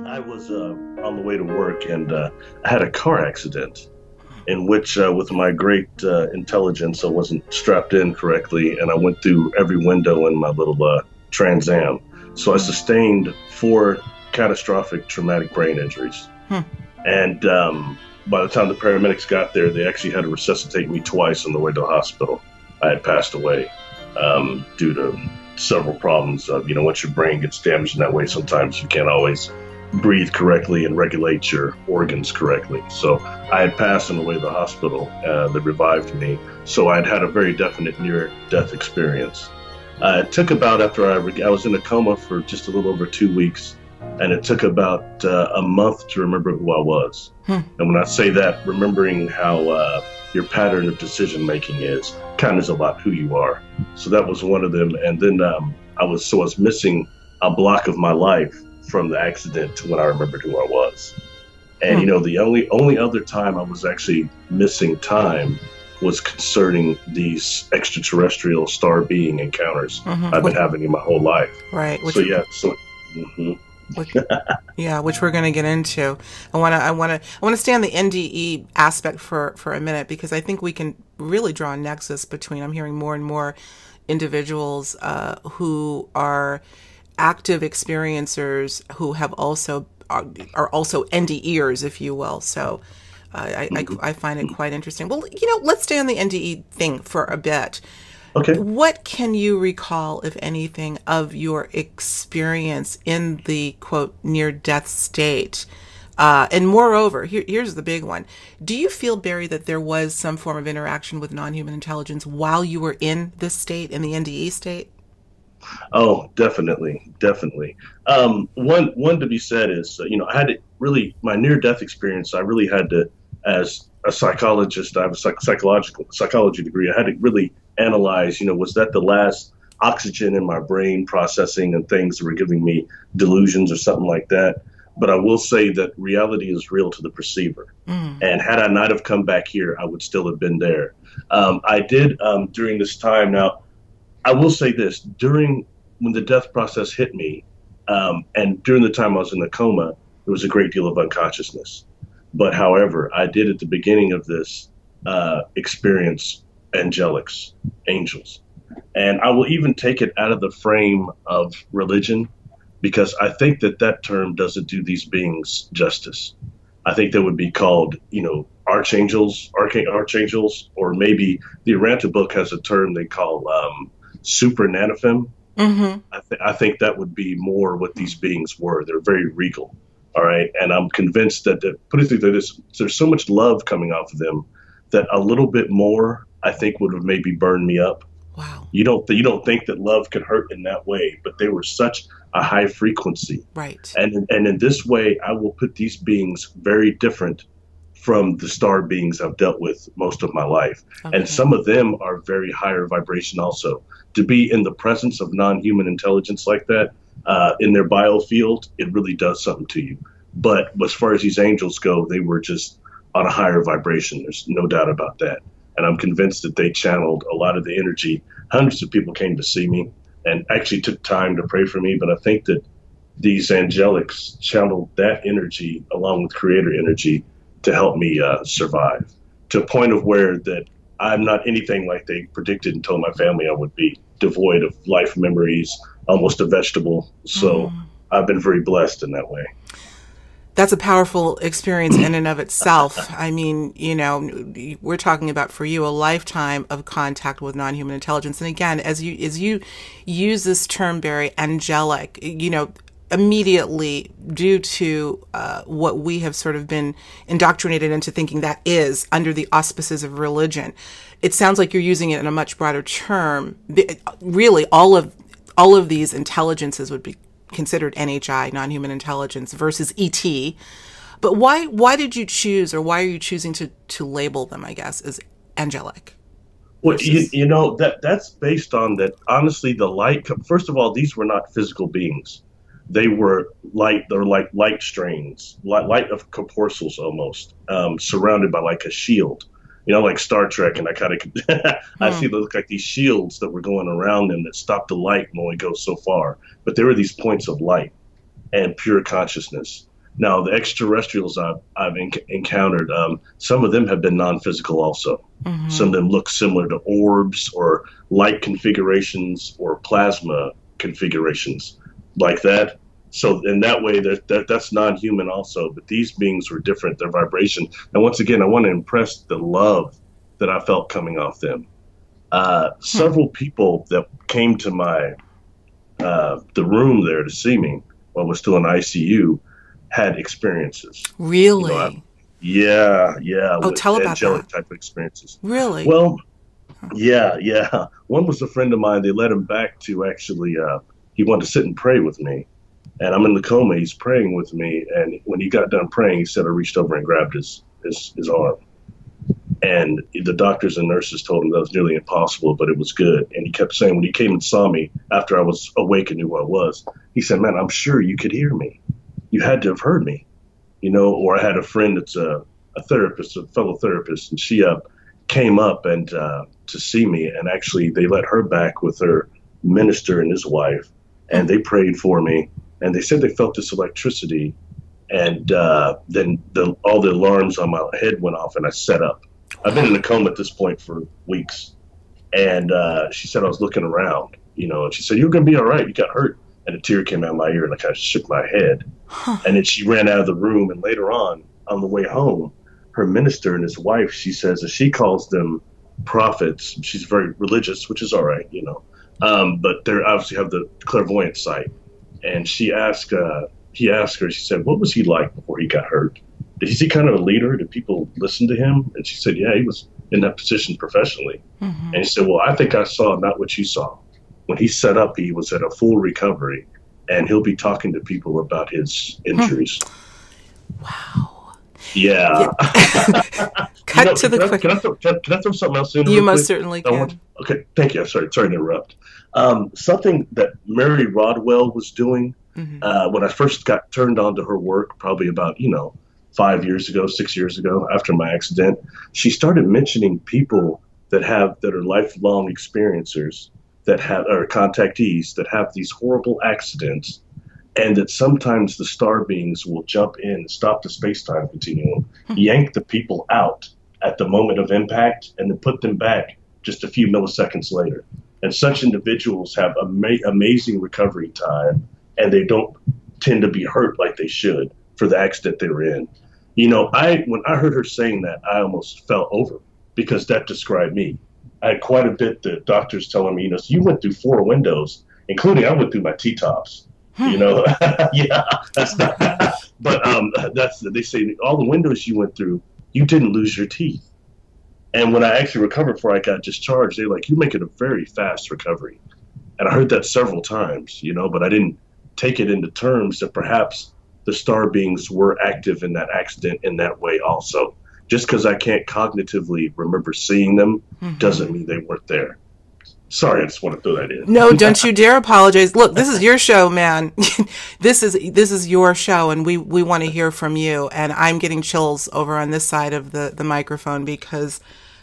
I was on the way to work and I had a car accident in which, with my great intelligence, I wasn't strapped in correctly and I went through every window in my little Trans Am. So I Hmm. sustained four catastrophic traumatic brain injuries. Hmm. And by the time the paramedics got there, they actually had to resuscitate me twice on the way to the hospital. I had passed away due to several problems. Once your brain gets damaged in that way, sometimes you can't always breathe correctly and regulate your organs correctly. So I had passed on the way to the hospital. They revived me. So I'd had a very definite near-death experience. It took about I was in a coma for just a little over 2 weeks, and it took about a month to remember who I was. Hmm. And when I say that, remembering how your pattern of decision making is kind of is about who you are. So that was one of them. And then I was missing a block of my life from the accident to when I remembered who I was. And Hmm. the only other time I was actually missing time was concerning these extraterrestrial star being encounters Hmm. I've been having in my whole life. Right. So yeah, so mhm. Which, yeah, which we're going to get into. I want to stay on the NDE aspect for a minute because I think we can really draw a nexus between. I'm hearing more and more individuals who are active experiencers who have are also NDEers, if you will. So I find it quite interesting. Well, let's stay on the NDE thing for a bit. Okay. What can you recall, if anything, of your experience in the quote near death state? And moreover, here's the big one. Do you feel, Barry, that there was some form of interaction with non-human intelligence while you were in this state, in the NDE state? Oh, definitely, definitely. One to be said is, I had to really my near death experience. I really had to, as a psychologist, I have a psychological psychology degree. I had to really analyze. Was that the last oxygen in my brain processing and things that were giving me delusions or something like that? But I will say that reality is real to the perceiver. Mm. And had I not have come back here, I would still have been there. I did during this time. Now, I will say this: during when the death process hit me, and during the time I was in the coma, there was a great deal of unconsciousness. But however, I did at the beginning of this experience angelics, angels, and I will even take it out of the frame of religion because I think that that term doesn't do these beings justice. I think they would be called, archangels, archangels, or maybe the Aranta book has a term they call super nanophem. Hmm. I think that would be more what these beings were. They're very regal. All right. And I'm convinced that, put it through this, there's so much love coming off of them that a little bit more, I think, would have maybe burned me up. Wow. You don't think that love could hurt in that way, but they were such a high frequency. Right. And in this way, I will put these beings very different from the star beings I've dealt with most of my life. And Okay. some of them are very higher vibration also. To be in the presence of non-human intelligence like that, in their biofield, it really does something to you. But as far as these angels go, they were just on a higher vibration. There's no doubt about that. And I'm convinced that they channeled a lot of the energy. Hundreds of people came to see me and actually took time to pray for me. But I think that these angelics channeled that energy along with creator energy to help me survive to a point of where that I'm not anything like they predicted and told my family I would be, devoid of life memories, almost a vegetable. So Mm. I've been very blessed in that way. That's a powerful experience in and of itself. I mean, we're talking about for you a lifetime of contact with non-human intelligence. And again, as you use this term, Barry, angelic, immediately due to what we have sort of been indoctrinated into thinking that is under the auspices of religion. It sounds like you're using it in a much broader term. Really, all of these intelligences would be considered NHI, non-human intelligence, versus ET. But why did you choose, or why are you choosing to label them, I guess, as angelic Well, versus? that's based on that. Honestly, the light. First of all, these were not physical beings. They were light. They're like light strains, light of corpuscles almost, surrounded by like a shield. Like Star Trek, and I kind of I Hmm. see those look like these shields that were going around them that stop the light when we go so far. But there were these points of light, and pure consciousness. Now, the extraterrestrials I've encountered, some of them have been non-physical also. Some of them look similar to orbs or light configurations or plasma configurations like that. So in that way, that's non-human also. But these beings were different, their vibration. And once again, I want to impress the love that I felt coming off them. Several people that came to my the room there to see me while I was still in ICU had experiences. Really? Yeah. Oh, tell about angelic that. type of experiences. Really? Well, yeah. One was a friend of mine. They led him back to actually, he wanted to sit and pray with me. And I'm in the coma. He's praying with me. And when he got done praying, he said I reached over and grabbed his arm. And the doctors and nurses told him that was nearly impossible, but it was good. And he kept saying, when he came and saw me after I was awake and knew who I was, he said, man, I'm sure you could hear me. You had to have heard me, or I had a friend that's a therapist, a fellow therapist, and she came up and to see me. And actually they let her back with her minister and his wife, and they prayed for me. And they said they felt this electricity. And then all the alarms on my head went off and I sat up. I've been in a coma at this point for weeks. And she said I was looking around, and she said, you're going to be all right. You got hurt. And a tear came out of my ear and I kind of shook my head. And then she ran out of the room. And later on the way home, her minister and his wife, she says that she calls them prophets. She's very religious, which is all right, but they obviously have the clairvoyant sight. And he asked her, she said, what was he like before he got hurt? Is he kind of a leader? Did people listen to him? And she said, yeah, he was in that position professionally. And he said, well, I think I saw not what you saw. When he set up, he was at a full recovery, and he'll be talking to people about his injuries. Wow. Yeah. Cut to the quick. Can I throw something else in? You most certainly can. Okay, thank you. Sorry to interrupt. Something that Mary Rodwell was doing when I first got turned on to her work, probably about 6 years ago, after my accident, she started mentioning people that are lifelong experiencers or contactees that have these horrible accidents, and that sometimes the star beings will jump in and stop the space-time continuum, yank the people out at the moment of impact, and then put them back just a few milliseconds later. And such individuals have amazing recovery time, and they don't tend to be hurt like they should for the accident they were in. When I heard her saying that, I almost fell over, because that described me. I had quite a bit, the doctors telling me, so you went through 4 windows, including I went through my T-tops. Yeah, that's not, but they say all the windows you went through, you didn't lose your teeth. And when I actually recovered before I got discharged, they're like, you're making a very fast recovery. And I heard that several times, but I didn't take it into terms that perhaps the star beings were active in that accident in that way also. Just because I can't cognitively remember seeing them doesn't mean they weren't there. Sorry, I just want to throw that in. No, don't you dare apologize. Look, this is your show, man. This is your show, and we want to hear from you. And I'm getting chills over on this side of the microphone because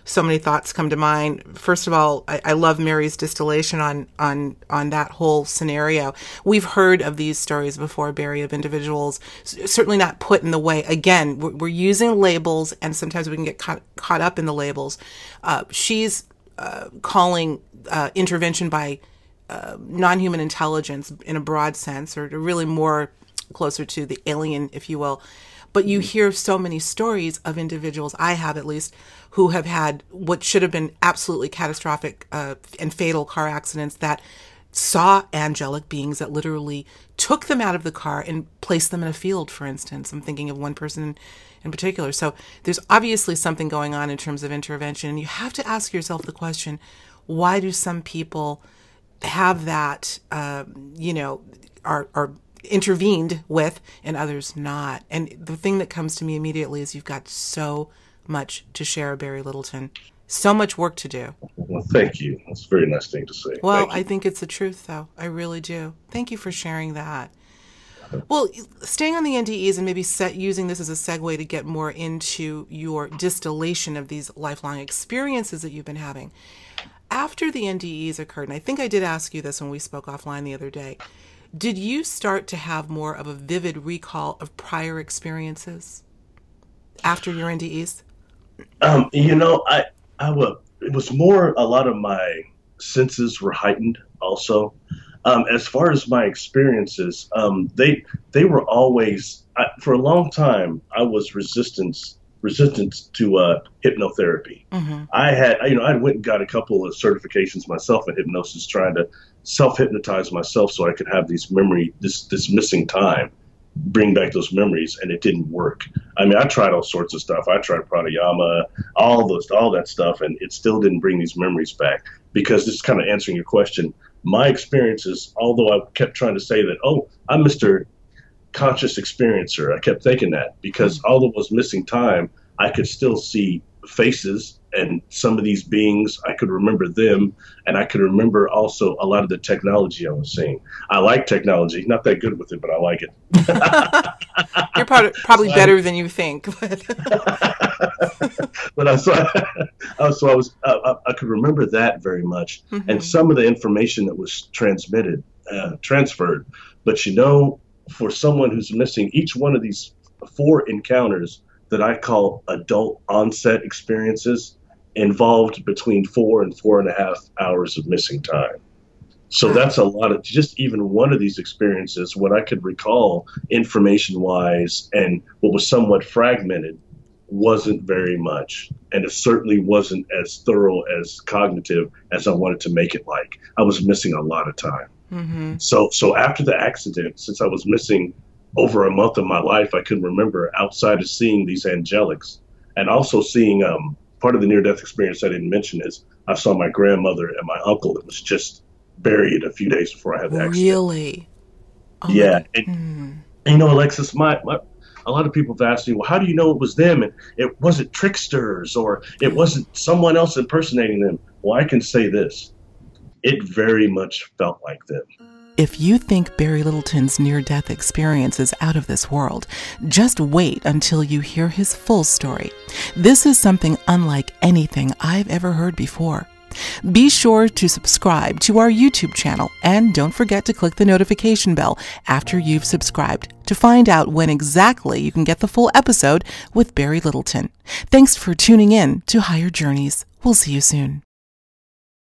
so many thoughts come to mind. First of all, I love Mary's distillation on that whole scenario. We've heard of these stories before, Barry, of individuals certainly not put in the way. Again, we're using labels, and sometimes we can get caught up in the labels. She's calling intervention by non-human intelligence in a broad sense, or really more closer to the alien, if you will. But you hear so many stories of individuals, I have at least, who have had what should have been absolutely catastrophic and fatal car accidents that saw angelic beings that literally took them out of the car and placed them in a field, for instance. I'm thinking of one person in particular. So there's obviously something going on in terms of intervention. And you have to ask yourself the question, why do some people have that, are intervened with and others not? And the thing that comes to me immediately is you've got so much to share, Barry Littleton. So much work to do. Well, thank you. That's a very nice thing to say. Well, I think it's the truth, though. I really do. Thank you for sharing that. Well, staying on the NDEs and maybe using this as a segue to get more into your distillation of these lifelong experiences that you've been having. After the NDEs occurred, and I think I did ask you this when we spoke offline the other day, Did you start to have more of a vivid recall of prior experiences after your NDEs? I would. It was more. A lot of my senses were heightened. Also, as far as my experiences, they were always. For a long time, I was resistant to hypnotherapy. Mm-hmm. I went and got a couple of certifications myself in hypnosis, trying to self-hypnotize myself so I could have this missing time, bring back those memories, and it didn't work. I mean, I tried all sorts of stuff. I tried pranayama, all that stuff, and it still didn't bring these memories back. Because this is kind of answering your question. My experiences, although I kept trying to say that, oh, I'm Mr. Conscious experiencer, I kept thinking that because although it was missing time, I could still see faces and some of these beings. I could remember them, and I could remember also a lot of the technology I was seeing. I like technology, not that good with it, but I like it. You're probably better than you think. But I could remember that very much, Mm-hmm. and some of the information that was transferred. But for someone who's missing each one of these 4 encounters that I call adult onset experiences involved between 4 and 4.5 hours of missing time. So that's a lot of just even one of these experiences, what I could recall information wise and what was somewhat fragmented wasn't very much. And it certainly wasn't as thorough as cognitive as I wanted to make it like. I was missing a lot of time. Mm-hmm. So after the accident, since I was missing over a month of my life, I couldn't remember outside of seeing these angelics and also seeing part of the near-death experience I didn't mention is I saw my grandmother and my uncle that was just buried a few days before I had the accident. Really? Oh, yeah. And, Alexis, a lot of people have asked me, well, how do you know it was them? And it wasn't tricksters or it wasn't someone else impersonating them. Well, I can say this. It very much felt like them. If you think Barry Littleton's near-death experience is out of this world, just wait until you hear his full story. This is something unlike anything I've ever heard before. Be sure to subscribe to our YouTube channel and don't forget to click the notification bell after you've subscribed to find out when exactly you can get the full episode with Barry Littleton. Thanks for tuning in to Higher Journeys. We'll see you soon.